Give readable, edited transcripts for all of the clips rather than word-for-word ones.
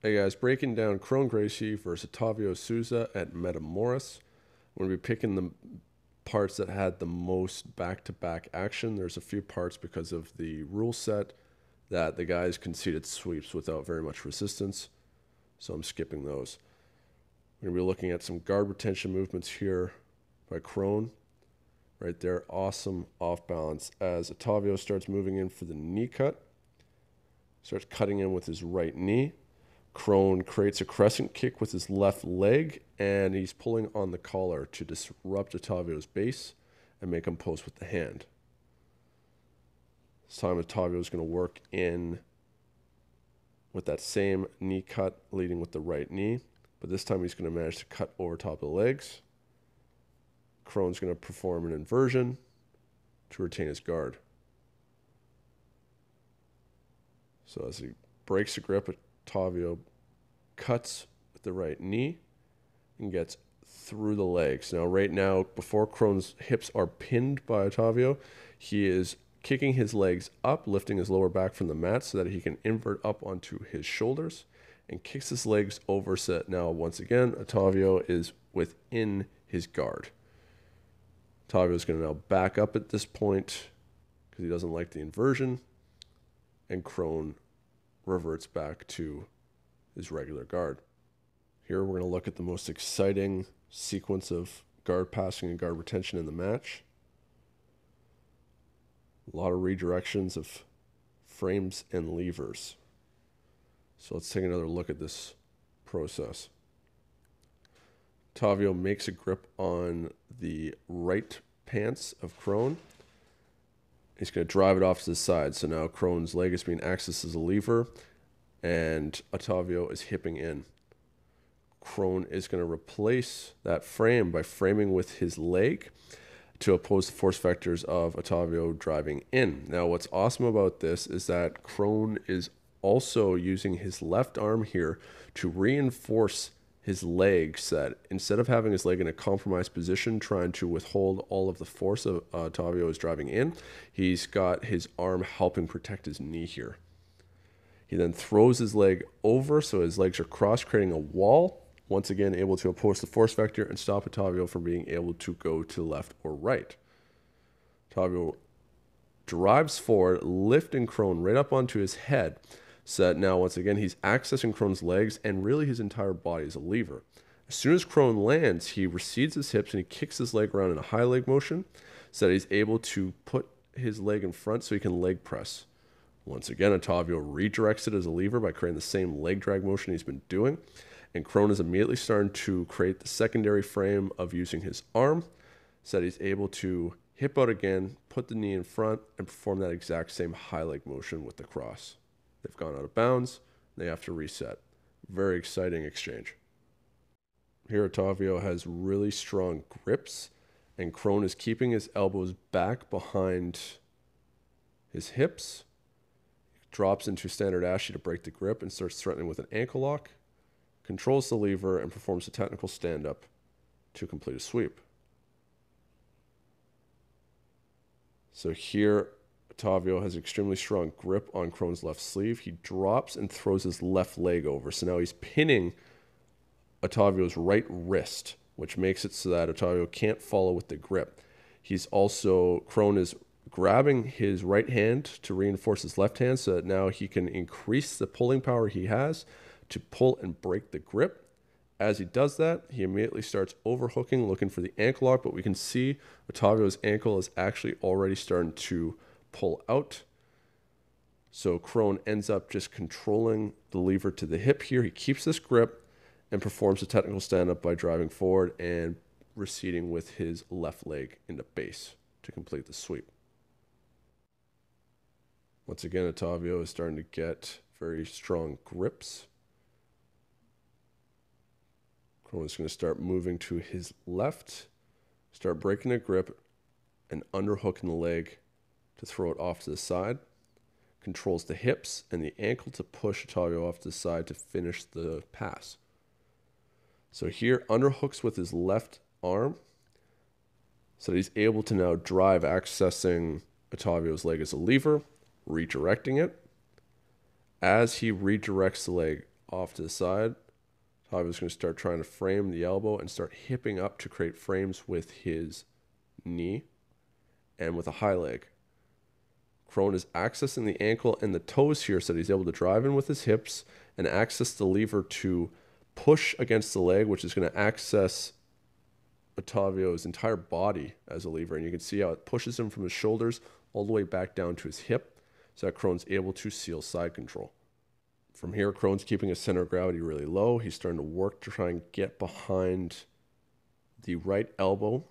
Hey guys, breaking down Kron Gracie versus Otavio Sousa at Metamoris. We're going to be picking the parts that had the most back-to-back action. There's a few parts because of the rule set that the guys conceded sweeps without very much resistance, so I'm skipping those. We're going to be looking at some guard retention movements here by Kron. Right there, awesome off balance as Otavio starts moving in for the knee cut. Starts cutting in with his right knee. Kron creates a crescent kick with his left leg, and he's pulling on the collar to disrupt Otavio's base and make him post with the hand. This time Otavio is going to work in with that same knee cut leading with the right knee, but this time he's going to manage to cut over top of the legs. Kron's going to perform an inversion to retain his guard. So as he breaks the grip, Otavio cuts with the right knee and gets through the legs. Now, right now, before Kron's hips are pinned by Otavio, he is kicking his legs up, lifting his lower back from the mat so that he can invert up onto his shoulders and kicks his legs over. So that now, once again, Otavio is within his guard. Otavio is going to now back up at this point because he doesn't like the inversion, and Kron reverts back to his regular guard. Here we're going to look at the most exciting sequence of guard passing and guard retention in the match. A lot of redirections of frames and levers. So let's take another look at this process. Otavio makes a grip on the right pants of Kron. He's going to drive it off to the side. So now Kron's leg is being accessed as a lever, and Otavio is hipping in. Kron is going to replace that frame by framing with his leg to oppose the force vectors of Otavio driving in. Now, what's awesome about this is that Kron is also using his left arm here to reinforce his leg, so that instead of having his leg in a compromised position trying to withhold all of the force of Otavio is driving in, he's got his arm helping protect his knee here. He then throws his leg over so his legs are crossed, creating a wall, once again able to oppose the force vector and stop Otavio from being able to go to left or right. Otavio drives forward, lifting Kron right up onto his head, so that now, once again, he's accessing Kron's legs and really his entire body is a lever. As soon as Kron lands, he recedes his hips and he kicks his leg around in a high leg motion so that he's able to put his leg in front so he can leg press. Once again, Otavio redirects it as a lever by creating the same leg drag motion he's been doing, and Kron is immediately starting to create the secondary frame of using his arm so that he's able to hip out again, put the knee in front, and perform that exact same high leg motion with the cross. They've gone out of bounds. They have to reset. Very exciting exchange. Here, Otavio has really strong grips, and Kron is keeping his elbows back behind his hips. Drops into standard ashi to break the grip and starts threatening with an ankle lock. Controls the lever and performs a technical stand-up to complete a sweep. So here, Otavio has extremely strong grip on Kron's left sleeve. He drops and throws his left leg over. So now he's pinning Otavio's right wrist, which makes it so that Otavio can't follow with the grip. Kron is grabbing his right hand to reinforce his left hand so that now he can increase the pulling power he has to pull and break the grip. As he does that, he immediately starts overhooking, looking for the ankle lock, but we can see Otavio's ankle is actually already starting to pull out. So Kron ends up just controlling the lever to the hip here. He keeps this grip and performs a technical stand-up by driving forward and receding with his left leg into base to complete the sweep. Once again, Otavio is starting to get very strong grips. Kron is going to start moving to his left, start breaking a grip and underhooking the leg to throw it off to the side. Controls the hips and the ankle to push Otavio off to the side to finish the pass. So here, underhooks with his left arm so that he's able to now drive, accessing Otavio's leg as a lever, redirecting it. As he redirects the leg off to the side. Otavio's going to start trying to frame the elbow and start hipping up to create frames with his knee and with a high leg. Kron is accessing the ankle and the toes here so that he's able to drive in with his hips and access the lever to push against the leg, which is going to access Otavio's entire body as a lever. And you can see how it pushes him from his shoulders all the way back down to his hip so that Kron's able to seal side control. From here, Kron's keeping his center of gravity really low. He's starting to work to try and get behind the right elbow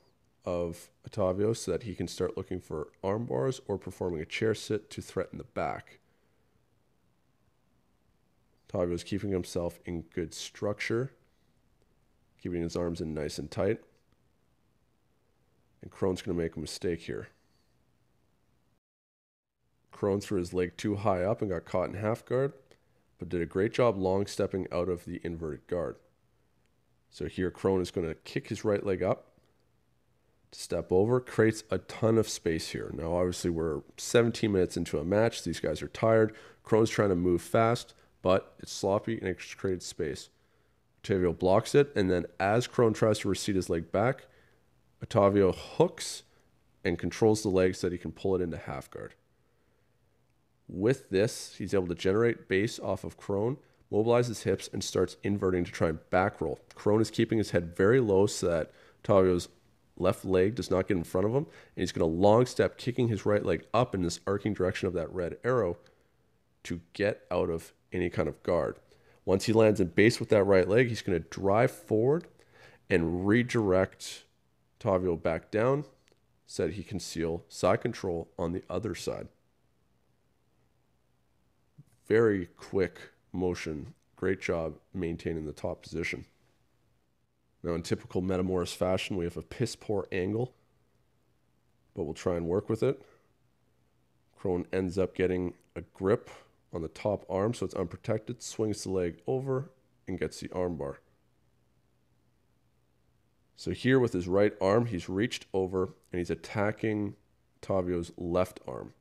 of Otavio so that he can start looking for arm bars or performing a chair sit to threaten the back. Otavio's keeping himself in good structure, keeping his arms in nice and tight. And Kron's going to make a mistake here. Kron threw his leg too high up and got caught in half guard, but did a great job long stepping out of the inverted guard. So here Kron is going to kick his right leg up, step over, creates a ton of space here. Now obviously we're 17 minutes into a match. These guys are tired. Kron's trying to move fast, but it's sloppy and it creates space. Otavio blocks it, and then as Kron tries to recede his leg back, Otavio hooks and controls the leg so that he can pull it into half guard. With this, he's able to generate base off of Kron, mobilize his hips, and starts inverting to try and back roll. Kron is keeping his head very low so that Otavio's left leg does not get in front of him, and he's going to long step, kicking his right leg up in this arcing direction of that red arrow to get out of any kind of guard. Once he lands in base with that right leg, he's going to drive forward and redirect Otavio back down so that he can seal side control on the other side. Very quick motion. Great job maintaining the top position. Now in typical Metamoris fashion, we have a piss poor angle, but we'll try and work with it. Kron ends up getting a grip on the top arm so it's unprotected, swings the leg over and gets the arm bar. So here with his right arm, he's reached over and he's attacking Otavio's left arm.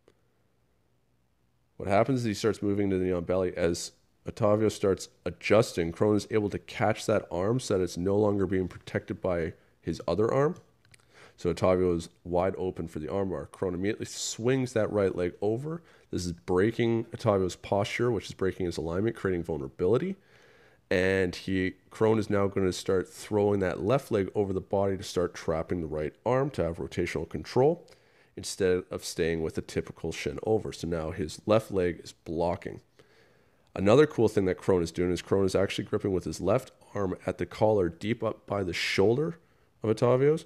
What happens is he starts moving to the knee on belly. As Otavio starts adjusting, Kron is able to catch that arm so that it's no longer being protected by his other arm. So Otavio is wide open for the armbar. Kron immediately swings that right leg over. This is breaking Otavio's posture, which is breaking his alignment, creating vulnerability. And Kron is now going to start throwing that left leg over the body to start trapping the right arm to have rotational control, instead of staying with a typical shin over. So now his left leg is blocking. Another cool thing that Kron is doing is Kron is actually gripping with his left arm at the collar deep up by the shoulder of Otavio's.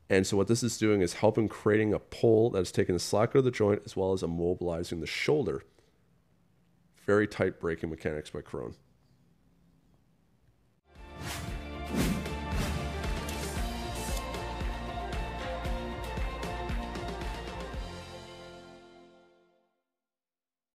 And so what this is doing is helping creating a pull that is taking the slack out of the joint as well as immobilizing the shoulder. Very tight braking mechanics by Kron.